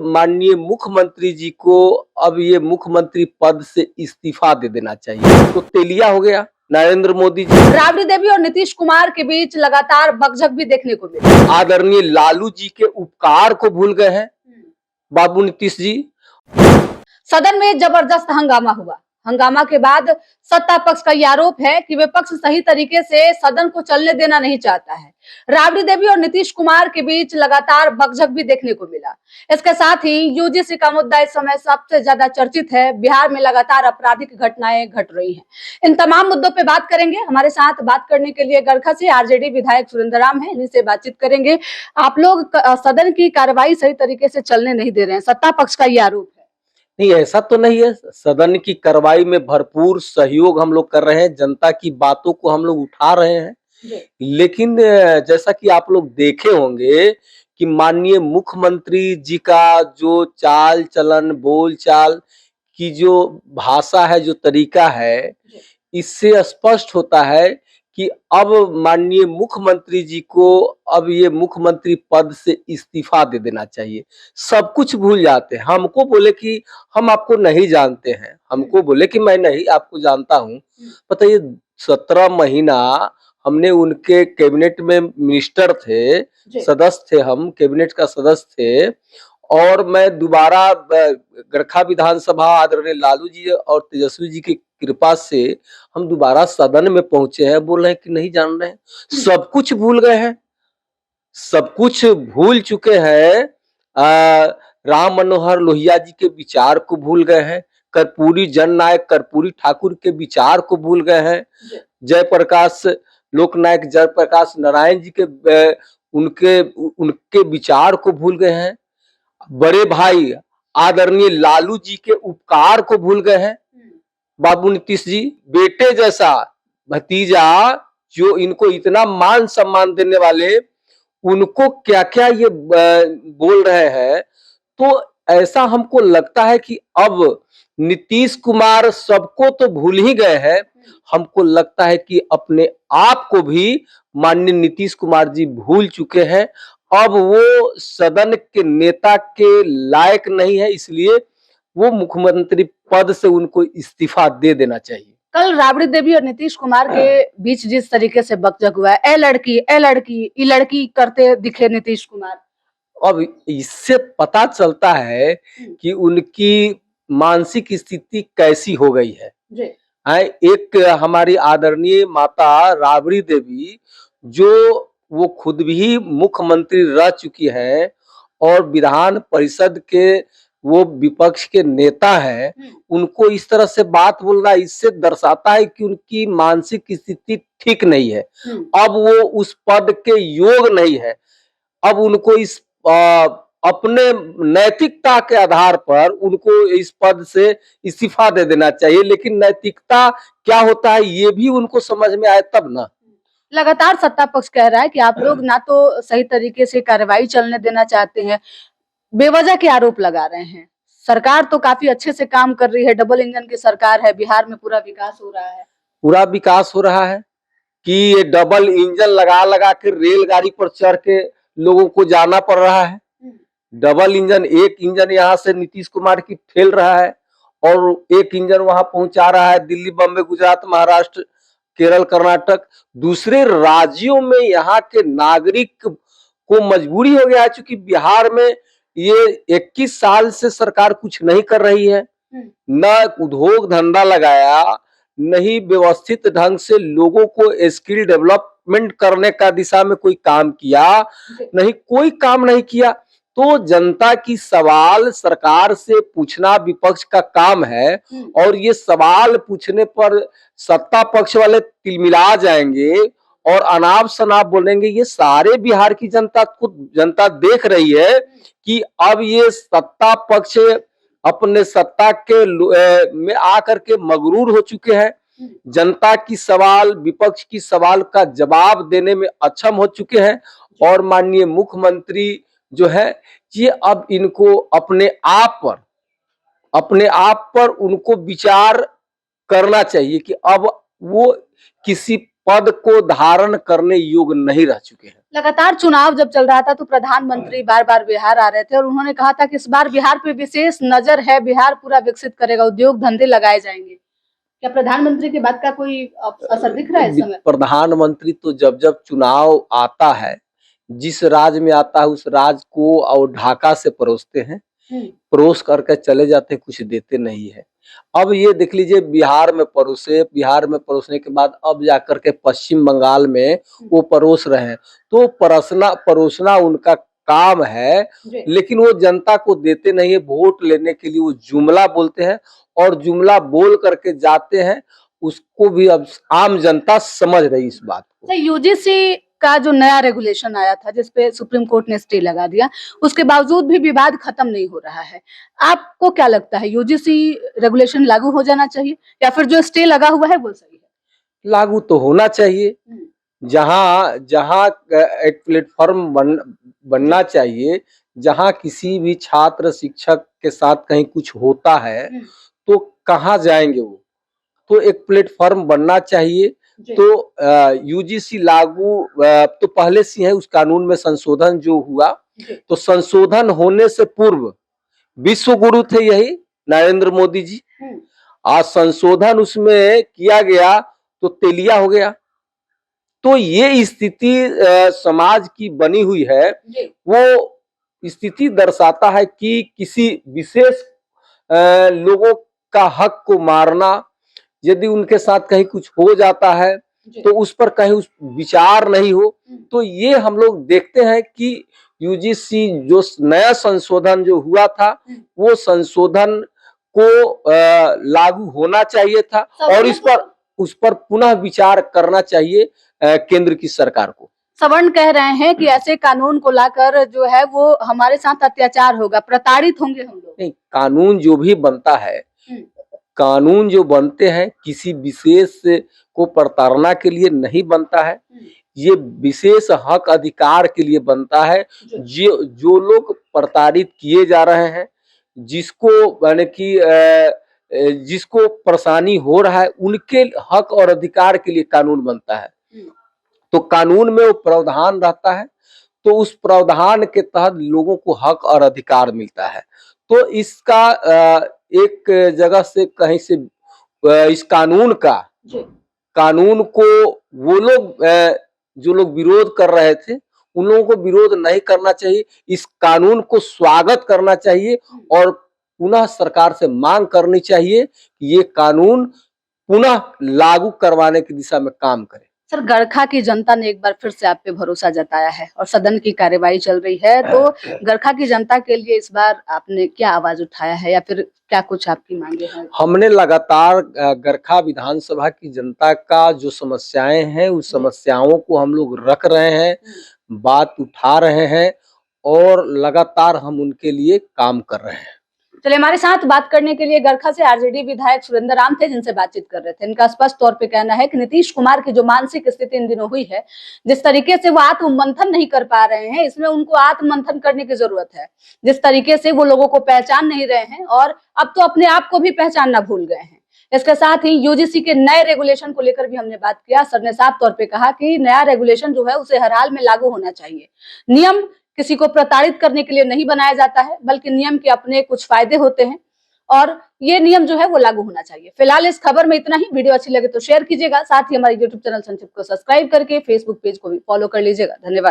माननीय मुख्यमंत्री जी को अब ये मुख्यमंत्री पद से इस्तीफा दे देना चाहिए। तो तेलिया हो गया नरेंद्र मोदी जी। राबड़ी देवी और नीतीश कुमार के बीच लगातार बकझक भी देखने को मिली। आदरणीय लालू जी के उपकार को भूल गए हैं बाबू नीतीश जी। सदन में जबरदस्त हंगामा हुआ। हंगामा के बाद सत्ता पक्ष का यह आरोप है कि विपक्ष सही तरीके से सदन को चलने देना नहीं चाहता है। राबड़ी देवी और नीतीश कुमार के बीच लगातार बकझक भी देखने को मिला। इसके साथ ही यूजीसी का मुद्दा इस समय सबसे ज्यादा चर्चित है। बिहार में लगातार आपराधिक घटनाएं घट रही हैं। इन तमाम मुद्दों पे बात करेंगे। हमारे साथ बात करने के लिए गरखा से आरजेडी विधायक सुरेंद्र राम है, इनसे बातचीत करेंगे। आप लोग सदन की कार्रवाई सही तरीके से चलने नहीं दे रहे हैं, सत्ता पक्ष का ये आरोप है। नहीं, ऐसा तो नहीं है। सदन की कार्रवाई में भरपूर सहयोग हम लोग कर रहे हैं, जनता की बातों को हम लोग उठा रहे हैं। लेकिन जैसा कि आप लोग देखे होंगे कि माननीय मुख्यमंत्री जी का जो चाल चलन, बोल चाल की जो भाषा है, जो तरीका है, इससे स्पष्ट होता है कि अब माननीय मुख्यमंत्री जी को अब ये मुख्यमंत्री पद से इस्तीफा दे देना चाहिए। सब कुछ भूल जाते हैं। हमको बोले कि हम आपको नहीं जानते हैं, हमको बोले कि मैं नहीं आपको जानता हूँ। पता ये 17 महीना हमने उनके कैबिनेट में मिनिस्टर थे, सदस्य थे, हम कैबिनेट का सदस्य थे। और मैं दोबारा गरखा विधानसभा आदरणीय लालू जी और तेजस्वी जी की कृपा से हम दोबारा सदन में पहुंचे हैं। बोल रहे हैं कि नहीं जान रहे हैं, सब कुछ भूल गए हैं, सब कुछ भूल चुके हैं। राम मनोहर लोहिया जी के विचार को भूल गए हैं, कर्पूरी जननायक कर्पूरी ठाकुर के विचार को भूल गए हैं, जयप्रकाश लोकनायक जयप्रकाश नारायण जी के उनके विचार को भूल गए हैं। बड़े भाई आदरणीय लालू जी के उपकार को भूल गए हैं बाबू नीतीश जी। बेटे जैसा भतीजा जो इनको इतना मान सम्मान देने वाले, उनको क्या क्या ये बोल रहे हैं। तो ऐसा हमको लगता है कि अब नीतीश कुमार सबको तो भूल ही गए हैं, हमको लगता है कि अपने आप को भी माननीय नीतीश कुमार जी भूल चुके हैं। अब वो सदन के नेता के लायक नहीं है, इसलिए वो मुख्यमंत्री पद से उनको इस्तीफा दे देना चाहिए। कल राबड़ी देवी और नीतीश कुमार के बीच जिस तरीके से बकझक हुआ है, ए लड़की करते दिखे नीतीश कुमार, अब इससे पता चलता है कि उनकी मानसिक स्थिति कैसी हो गई है। एक हमारी आदरणीय माता राबड़ी देवी, जो वो खुद भी मुख्यमंत्री रह चुकी है और विधान परिषद के वो विपक्ष के नेता है, उनको इस तरह से बात बोलना इससे दर्शाता है कि उनकी मानसिक स्थिति ठीक नहीं है। अब वो उस पद के योग नहीं है। अब उनको इस अपने नैतिकता के आधार पर उनको इस पद से इस्तीफा दे देना चाहिए। लेकिन नैतिकता क्या होता है ये भी उनको समझ में आए तब ना। लगातार सत्ता पक्ष कह रहा है कि आप लोग ना तो सही तरीके से कार्रवाई चलने देना चाहते हैं, बेवजह के आरोप लगा रहे हैं। सरकार तो काफी अच्छे से काम कर रही है, डबल इंजन की सरकार है, बिहार में पूरा विकास हो रहा है। पूरा विकास हो रहा है कि ये डबल इंजन लगा लगा के रेलगाड़ी पर चढ़ के लोगों को जाना पड़ रहा है। डबल इंजन, एक इंजन यहाँ से नीतीश कुमार की ठेल रहा है और एक इंजन वहां पहुंचा रहा है दिल्ली, बम्बई, गुजरात, महाराष्ट्र, केरल, कर्नाटक। दूसरे राज्यों में यहाँ के नागरिक को मजबूरी हो गया है, चूंकि बिहार में ये 21 साल से सरकार कुछ नहीं कर रही है, न उद्योग धंधा लगाया, नहीं व्यवस्थित ढंग से लोगों को स्किल डेवलपमेंट करने का दिशा में कोई काम किया, नहीं कोई काम नहीं किया। तो जनता की सवाल सरकार से पूछना विपक्ष का काम है और ये सवाल पूछने पर सत्ता पक्ष वाले तिलमिला जाएंगे और अनाप शनाप बोलेंगे। ये सारे बिहार की जनता देख रही है कि अब ये सत्ता पक्ष अपने सत्ता के में आकर के मगरूर हो चुके हैं। जनता की सवाल, विपक्ष की सवाल का जवाब देने में अक्षम हो चुके हैं और माननीय मुख्यमंत्री जो है ये अब इनको अपने आप पर उनको विचार करना चाहिए कि अब वो किसी पद को धारण करने योग्य नहीं रह चुके हैं। लगातार चुनाव जब चल रहा था तो प्रधानमंत्री बार बार बिहार आ रहे थे और उन्होंने कहा था कि इस बार बिहार पे विशेष नजर है, बिहार पूरा विकसित करेगा, उद्योग धंधे लगाए जाएंगे। क्या प्रधानमंत्री की बात का कोई असर दिख रहा है इस समय? प्रधानमंत्री तो जब जब चुनाव आता है, जिस राज्य में आता है उस राज्य को और ढाका से परोसते हैं, परोस करके चले जाते हैं, कुछ देते नहीं है। अब ये देख लीजिए, बिहार में परोसे, बिहार में परोसने के बाद अब जाकर के पश्चिम बंगाल में वो परोस रहे हैं। तो परोसना उनका काम है, लेकिन वो जनता को देते नहीं है। वोट लेने के लिए वो जुमला बोलते हैं और जुमला बोल करके जाते हैं, उसको भी अब आम जनता समझ रही इस बात को। यूजीसी का जो नया रेगुलेशन आया था जिसपे सुप्रीम कोर्ट ने स्टे लगा दिया, उसके बावजूद भी विवाद खत्म नहीं हो रहा है। आपको क्या लगता है, यूजीसी रेगुलेशन लागू हो जाना चाहिए या फिर जो स्टे लगा हुआ है वो सही है? लागू तो होना चाहिए। जहां जहां एक प्लेटफॉर्म बनना चाहिए, जहां किसी भी छात्र शिक्षक के साथ कहीं कुछ होता है तो कहाँ जाएंगे वो, तो एक प्लेटफॉर्म बनना चाहिए। तो यूजीसी लागू तो पहले से है, उस कानून में संशोधन जो हुआ, तो संशोधन होने से पूर्व विश्व गुरु थे यही नरेंद्र मोदी जी। आज संशोधन उसमें किया गया तो तेलिया हो गया। तो ये स्थिति समाज की बनी हुई है, वो स्थिति दर्शाता है कि किसी विशेष लोगों का हक को मारना, यदि उनके साथ कहीं कुछ हो जाता है तो उस पर कहीं उस विचार नहीं हो। तो ये हम लोग देखते हैं कि यूजीसी जो नया संशोधन जो हुआ था, वो संशोधन को लागू होना चाहिए था और उस पर पुनः विचार करना चाहिए केंद्र की सरकार को। सवर्ण कह रहे हैं कि ऐसे कानून को लाकर जो है वो हमारे साथ अत्याचार होगा, प्रताड़ित होंगे हम लोग। नहीं, कानून जो भी बनता है, कानून जो बनते हैं किसी विशेष को प्रताड़ना के लिए नहीं बनता है, ये विशेष हक अधिकार के लिए बनता है। जो लोग प्रताड़ित किए जा रहे हैं, जिसको यानी कि जिसको परेशानी हो रहा है, उनके हक और अधिकार के लिए कानून बनता है। तो कानून में वो प्रावधान रहता है, तो उस प्रावधान के तहत लोगों को हक और अधिकार मिलता है। तो इसका एक जगह से कहीं से इस कानून को वो लोग जो लोग विरोध कर रहे थे, उन लोगों को विरोध नहीं करना चाहिए। इस कानून को स्वागत करना चाहिए और पुनः सरकार से मांग करनी चाहिए कि ये कानून पुनः लागू करवाने की दिशा में काम करे। सर, गरखा की जनता ने एक बार फिर से आप पे भरोसा जताया है और सदन की कार्यवाही चल रही है, तो गरखा की जनता के लिए इस बार आपने क्या आवाज उठाया है या फिर क्या कुछ आपकी मांगे हैं? हमने लगातार गरखा विधानसभा की जनता का जो समस्याएं हैं, उस समस्याओं को हम लोग रख रहे हैं, बात उठा रहे हैं और लगातार हम उनके लिए काम कर रहे हैं। चलिए, हमारे साथ बात करने के लिए गरखा से आरजेडी विधायक सुरेंद्र राम थे, जिनसे बातचीत कर रहे थे। इनका स्पष्ट तौर पे कहना है कि नीतीश कुमार की जो मानसिक स्थिति इन दिनों हुई है, जिस तरीके से वो आत्ममंथन नहीं कर पा रहे हैं, इसमें उनको आत्ममंथन करने की जरूरत है। जिस तरीके से वो लोगों को पहचान नहीं रहे हैं और अब तो अपने आप को भी पहचानना भूल गए हैं। इसके साथ ही यूजीसी के नए रेगुलेशन को लेकर भी हमने बात किया। सर ने साफ तौर पर कहा कि नया रेगुलेशन जो है उसे हर हाल में लागू होना चाहिए। नियम किसी को प्रताड़ित करने के लिए नहीं बनाया जाता है, बल्कि नियम के अपने कुछ फायदे होते हैं और ये नियम जो है वो लागू होना चाहिए। फिलहाल इस खबर में इतना ही। वीडियो अच्छी लगे तो शेयर कीजिएगा, साथ ही हमारे YouTube चैनल संक्षिप्त को सब्सक्राइब करके फेसबुक पेज को भी फॉलो कर लीजिएगा। धन्यवाद।